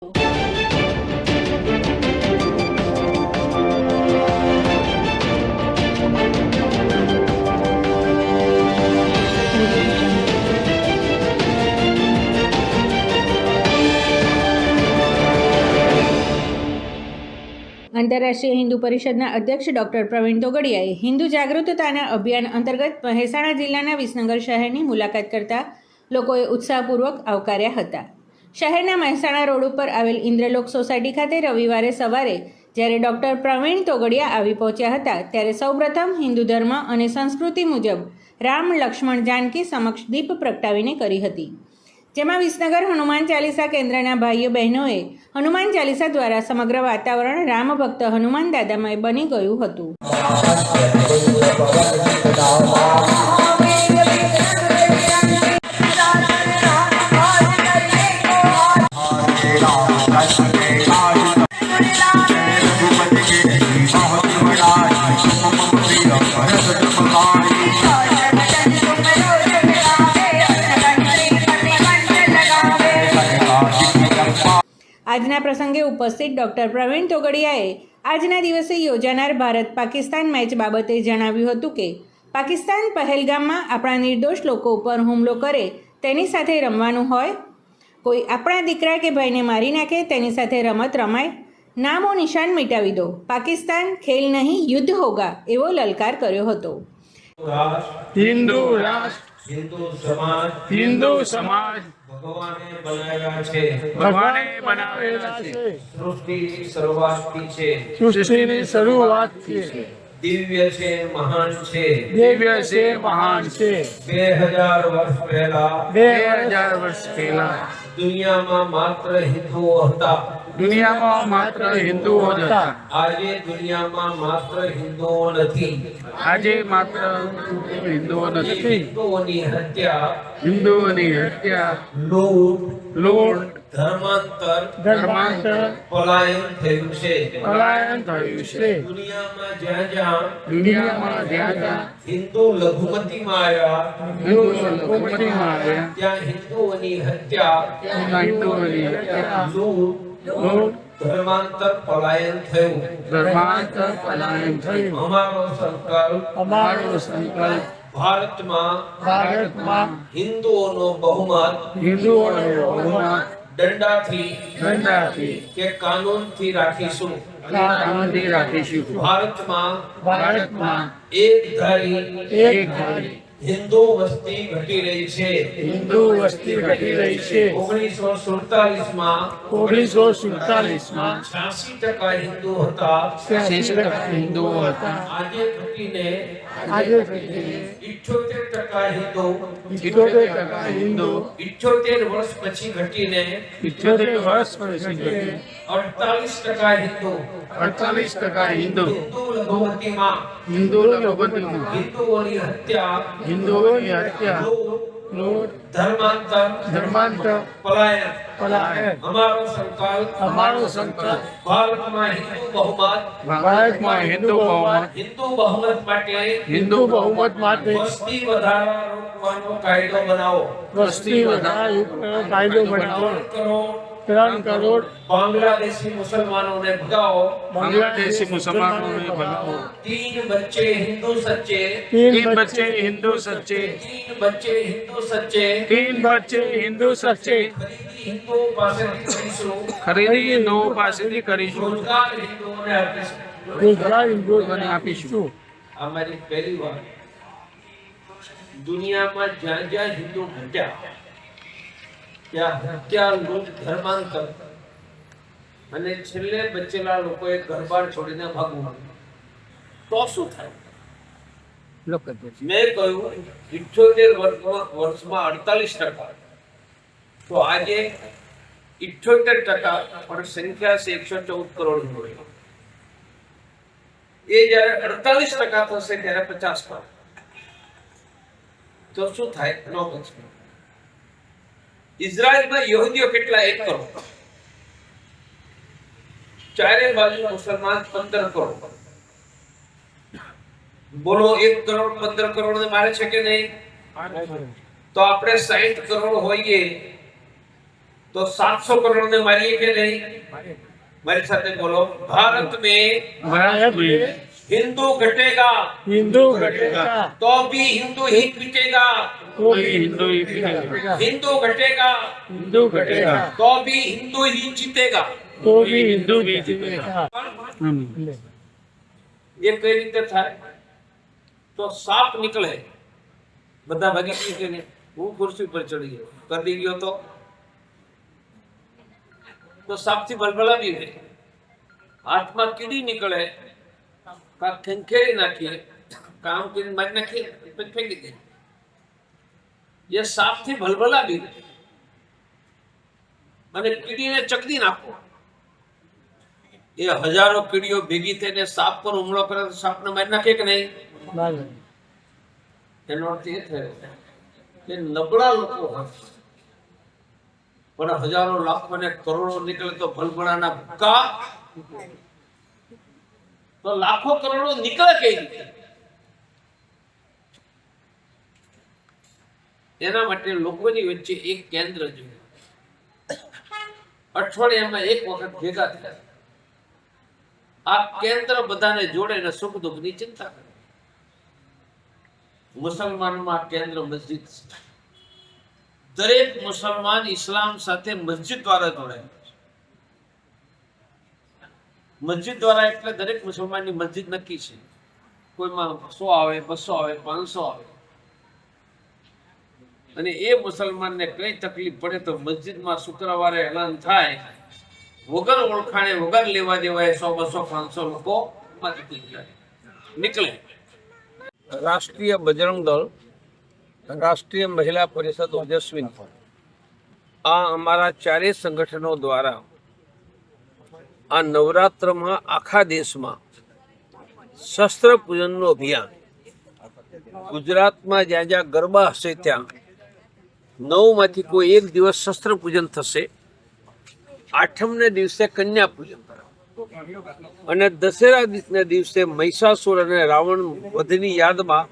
આંતરરાષ્ટ્રીય હિન્દુ પરિષદના અધ્યક્ષ ડૉક્ટર પ્રવીણ તોગડિયાએ હિન્દુ જાગૃતતાના અભિયાન અંતર્ગત મહેસાણા જિલ્લાના વિસનગર શહેરની મુલાકાત કરતા લોકોએ ઉત્સાહપૂર્વક આવકાર્યા હતા. શહેરના મહેસાણા રોડ ઉપર આવેલ ઇન્દ્રલોક સોસાયટી ખાતે રવિવારે સવારે જ્યારે ડૉક્ટર પ્રવીણ તોગડિયા આવી પહોંચ્યા હતા ત્યારે સૌપ્રથમ હિન્દુ ધર્મ અને સંસ્કૃતિ મુજબ રામ લક્ષ્મણ જાનકી સમક્ષ દીપ પ્રગટાવીને કરી હતી, જેમાં વિસનગર હનુમાન ચાલીસા કેન્દ્રના ભાઈઓ બહેનોએ હનુમાન ચાલીસા દ્વારા સમગ્ર વાતાવરણ રામ ભક્ત હનુમાન દાદામય બની ગયું હતું. આજના પ્રસંગે ઉપસ્થિત ડૉક્ટર પ્રવીણ તોગડિયાએ આજના દિવસે યોજાનાર ભારત પાકિસ્તાન મેચ બાબતે જણાવ્યું હતું કે પાકિસ્તાન પહેલગામમાં આપણા નિર્દોષ લોકો ઉપર હુમલો કરે તેની સાથે રમવાનું હોય, કોઈ આપણા દીકરા કે ભાઈને મારી નાખે તેની સાથે રમત રમાય, નામો નિશાન મિટાવી દો, પાકિસ્તાન ખેલ નહીં યુદ્ધ હોગા એવો લલકાર કર્યો હતો. હિન્દુ સમાજ ભગવાને બનાવ્યા છે, સૃષ્ટિની શરૂઆત થી છે, દિવ્ય છે, મહાન છે, 2000 વર્ષ પહેલા દુનિયામાં માત્ર હિન્દુઓ હતા. આજે દુનિયામાં માત્ર હિન્દુઓ નથી. હિન્દુઓની હત્યા, લૂંટ, ધર્માંતર, પલાયન થયું છે. દુનિયામાં જ્યાં હિન્દુ લઘુમતીમાં આવ્યા ત્યાં હિન્દુઓની હત્યા, લૂંટ, ધર્માંતર, પલાયન થયું. અમારો સંકલ્પ ભારતમાં હિન્દુઓનો બહુમત દંડાથી કે કાનૂનથી રાખીશું. ભારતમાં એક ધારી હિન્દુ વસ્તી ઘટી રહી છે. 1947 માં 86% હિન્દુ હતા. આજે ઘટીને 78% હિન્દુ. 78 વર્ષ પછી ઘટીને 48% હિન્દુ. હિન્દુઓની હત્યા, ધર્માંતર, પલાયન. અમારો સંકલ્પ ભારતમાં હિન્દુ બહુમત માટે વસ્તી વધારા રોકવાનો કાયદો બનાવો. 3 કરોડ બાંગ્લાદેશી મુસલમાનોને ભગાવો. 3 બચ્ચે હિન્દુ સચ્ચે. 3 બચ્ચે હિન્દુ સચ્ચે. ખરીદી હિન્દુઓ પાસેથી કરીશું. રોજગાર હિન્દુઓને આપીશું. અમારી પહેલી વાત, દુનિયામાં જ્યાં હિન્દુ ઘટ્યા ત્યાં હત્યા, લૂંટ, ધર્માંતર અને છેલ્લે બચેલા લોકોએ ઘરબાર છોડીને ભાગવું, તો શું થાય? મેં કહ્યું 78 વર્ષમાં 48%, તો આજે 78% પણ સંખ્યા છે 114 કરોડ હોય. એ જયારે 48% થશે ત્યારે 50%, તો શું થાય? ન બચે. ઇઝરાયલમાં યહૂદીઓ કેટલા? 1 કરોડ. ચારે બાજુ મુસલમાન 15 કરોડ. બોલો 1 કરોડ 15 કરોડ ને મારે છે કે નહીં? તો આપણે 60 કરોડ હોઈએ तो 700 करोड़ ने मारी कि नहीं? मेरे साथ बोलो, भारत में हिंदू घटेगा हिंदू घटेगा तो भी हिंदू ही बिकेगा, तो भी हिंदू ही बिकेगा, हिंदू घटेगा हिंदू घटेगा तो भी हिंदू ही जीतेगा। तो भी हिंदू भी जीतेगा। ये कई रीते थाय? तो साप निकले, બધા ભાગી નીકળે, હું ખુરશી પર ચડી ગયો, કદી ગયો તો સાપથી ભલભલાવી ગઈ, હાથમાં કીડી નિકળે, કાં ખેંખેરી નાખીએ, કામ કરીને મારી નાખીએ, પછી ફેંકી દે। ये સાપથી ભલભલાવી ગઈ અને કીડીને ચકદી નાખો, એ હજારો કીડીઓ ભેગી થઈને સાપ પર હુમલો કરે તો સાપને મારી નાખે કે નહીં? એનો અર્થ એ થયો કે નબળા લોકો હોય પણ હજારો લાખો ને કરોડો નીકળે તો ભલભલાના ભૂકા તો લાખો કરોડો નીકળે કઈ રીતે? એના માટે લોકોની વચ્ચે એક કેન્દ્ર જોઈએ, અઠવાડિયામાં એક વખત ભેગા થયા, આ કેન્દ્ર બધાને જોડે અને સુખ દુઃખની ચિંતા કરે। મુસલમાનમાં કેન્દ્ર મસ્જિદ છે, દરેક મુસલમાન ઇસ્લામ સાથે મસ્જિદ દ્વારા જોડાય। મસ્જિદ દ્વારા એટલે દરેક મુસલમાનની મસ્જિદ નક્કી છે, કોઈમાં 100 આવે, 200 આવે, 500 આવે, અને એ મુસલમાનને કઈ તકલીફ પડે તો મસ્જિદમાં શુક્રવારે એલાન થાય, વગર ઓળખાણે વગર લેવા દેવાય 100, 200, 500 લોકો નીકળે। રાષ્ટ્રીય બજરંગ દળ, રાષ્ટ્રીય મહિલા પરિષદ ઓજસ્વીન, આ અમારા ચારેય સંગઠનો દ્વારા આ નવરાત્રમાં આખા દેશમાં શસ્ત્ર પૂજનનું અભિયાન, ગુજરાતમાં જ્યાં જ્યાં ગરબા હશે ત્યાં 9માંથી કોઈ એક દિવસ શસ્ત્ર પૂજન થશે, 8મને દિવસે કન્યા પૂજન અને દશેરાના દિવસે મહિષાસુર અને રાવણ વધની યાદમાં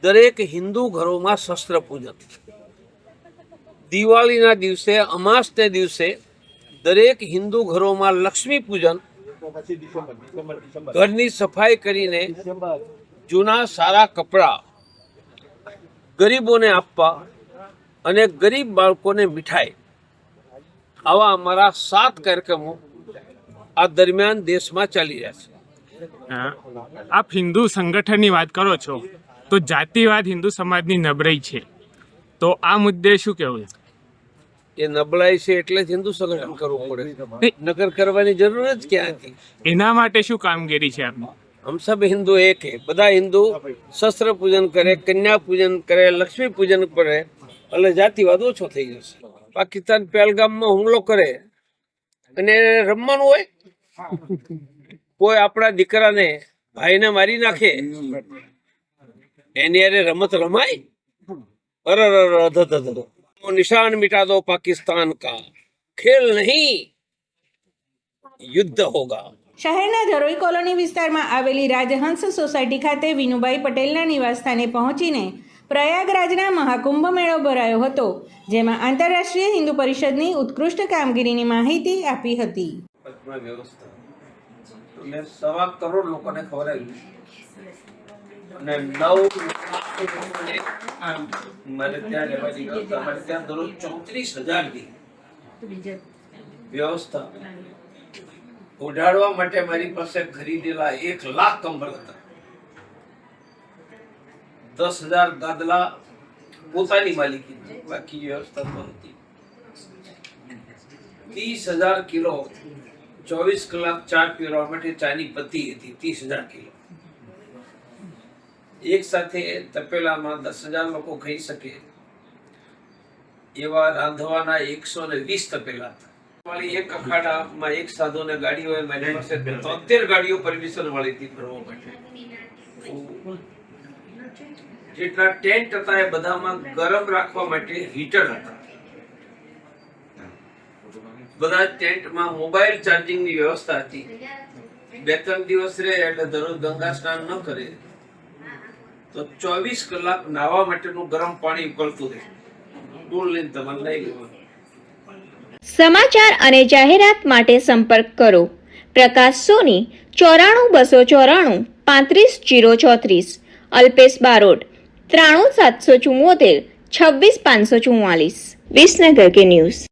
દરેક હિન્દુ ઘરોમાં શસ્ત્ર પૂજન, દિવાળીના દિવસે અમાસને દિવસે દરેક હિન્દુ ઘરોમાં લક્ષ્મી પૂજન, ઘરની સફાઈ કરીને જૂના સારા કપડાં ગરીબોને આપવા અને ગરીબ બાળકોને મીઠાઈ, આવા અમારા 7 કાર્યક્રમો આ દરમિયાન દેશમાં ચાલી રહ્યા છે। આપ હિન્દુ સંગઠનની વાત કરો છો તો જાતિવાદ હિન્દુ સમાજની નબળાઈ છે, તો આ મુદ્દે શું કહેવું? એ નબળાઈ છે એટલે જ હિન્દુ સંગઠન કરવું પડે, નકર કરવાની જરૂર જ ક્યાં હતી? એના માટે શું કામગીરી છે આપની? હમ સબ હિન્દુ એક હે, બધા હિન્દુ શસ્ત્ર પૂજન કરે, કન્યા પૂજન કરે, લક્ષ્મી પૂજન કરે એટલે જાતિવાદ ઓછો થઈ જશે। પાકિસ્તાન પહેલગામમાં હુમલો કરે અને રમવાનું હોય, કોઈ આપણા દીકરાને ભાઈને મારી નાખે એની અરે રમત રમાય? અરે નિશાન મિટા દો પાકિસ્તાન કા, ખેલ નહીં યુદ્ધ હોગા। શહેરના ધરોઈ કોલોની વિસ્તારમાં આવેલી રાજહંસ સોસાયટી ખાતે વિનુભાઈ પટેલના નિવાસસ્થાને પહોંચીને પ્રયાગરાજના મહાકુંભ મેળો ભરાયો હતો, જેમાં આંતરરાષ્ટ્રીય હિન્દુ પરિષદની ઉત્કૃષ્ટ કામગીરીની માહિતી આપી હતી। મેં 1.25 કરોડ લોકોને ખવડાવ્યું અને 9 મારે ત્યાં રહેવાની વ્યવસ્થા, અમારે ત્યાં દરરોજ 34,000 ની વ્યવસ્થા, ઉડાડવા માટે મારી પાસે ખરીદેલા 1 લાખ કંબળ હતા, 10,000 ગાદલા પોતાની માલિકી, બાકી વ્યવસ્થા તો હતી, 30,000 કિલો 24 કલાક ચા પીવા માટે ચાની પત્તી હતી, 30,000 કિલો એક સાથે તપેલામાં 10,000 લોકો ખાઈ શકે એવા રાંધવાના 120 તપેલા હતા। વાળી એક અખાડામાં એક સાધુને ગાડી હોય, મારી પાસે 73 ગાડીઓ પરમિશન વાળી હતી ફરવા માટે। જેટલા ટેન્ટ હતા એ બધામાં ગરમ રાખવા માટે હીટર હતા, બધા ટેન્ટમાં મોબાઈલ ચાર્જિંગની વ્યવસ્થા હતી। 2-3 દિવસ રહે એટલે દરરોજ ગંગા સ્નાન ન કરે તો 24 કલાક નાહવા માટેનું ગરમ પાણી ઉકળતું રહે, ટૂલ લઈને તમારે લઈ લેવાનું। સમાચાર અને જાહેરાત માટે સંપર્ક કરો પ્રકાશ સોની 94 294 35 034, અલ્પેશ બારોટ 93 774 26 544, વિસનગર કે ન્યૂઝ।